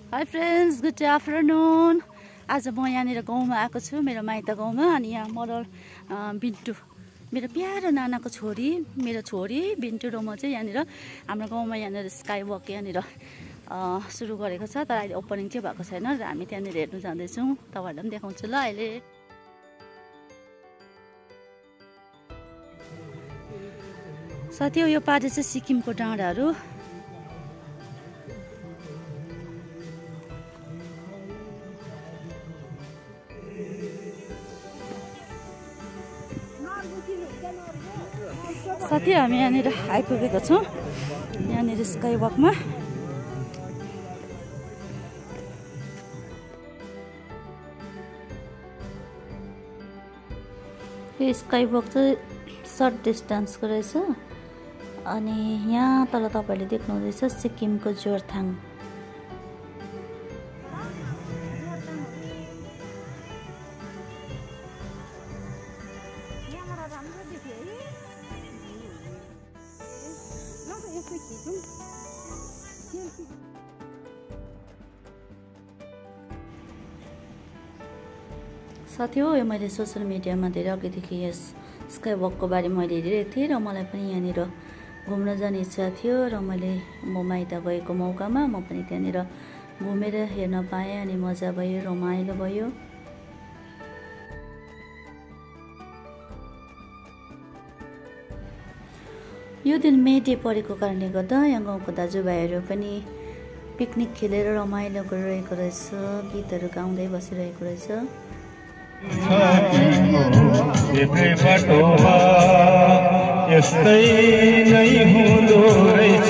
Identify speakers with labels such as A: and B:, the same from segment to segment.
A: High friends, good afternoon. आज म यहाँनिर गाउँमा आएको छु, मेरो माइत गाउँमा। अनि यहाँ मदर बिन्टु, मेरो प्यारो नानाको छोरी, मेरो छोरी बिन्टु र म चाहिँ यहाँनिर हाम्रो गाउँमा यहाँनिर स्काई वक यहाँनिर सुरु गरेको छ। तर अहिले ओपनिङ चाहिँ भएको छैन र हामी त्यहाँनिर हेर्नु जाँदैछौँ। तपाईँहरूलाई पनि देखाउँछु ल। अहिले साथी यो पारी चाहिँ सिक्किमको डाँडाहरू। साथी हामी यहाँनिर आइपुगेको छौँ, यहाँनिर स्काई वकमा। यो स्काई वक चाहिँ सर्ट डिस्टेन्सको रहेछ। अनि यहाँ तल तपाईँहरूले देख्नुहुँदैछ सिक्किमको जोरथाङ। साथी हो, यो मैले सोसियल मिडियामा धेरै अघिदेखि यस स्काई वकको बारेमा मैले हेरिरहेको थिएँ र मलाई पनि यहाँनिर घुम्न जाने इच्छा थियो र म माइत गएको मौकामा म पनि त्यहाँनिर घुमेर हेर्न पाएँ। अनि मजा भयो, रमाइलो भयो। यो दिन मे डे परेको कारणले गर्दा यहाँ गाउँको दाजुभाइहरू पनि पिकनिक खेलेर रमाइलो गरिरहेको रहेछ, गीतहरू गाउँदै बसिरहेको रहेछ।
B: यस्तै नै हुँदो रहेछ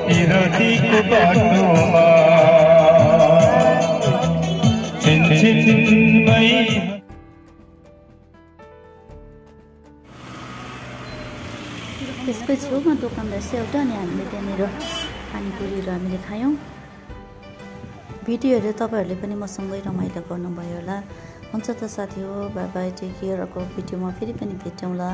B: पिरतीको बाटोमा।
A: त्यसकै छेउमा दोकान रहेछ एउटा, अनि हामीले त्यहाँनिर पानीपुरीहरू हामीले खायौँ। भिडियोहरू तपाईँहरूले पनि मसँगै रमाइलो गर्नुभयो होला। हुन्छ त साथी हो, बाई बाई, टेक केयर। अर्को भिडियोमा फेरि पनि भेटौँला।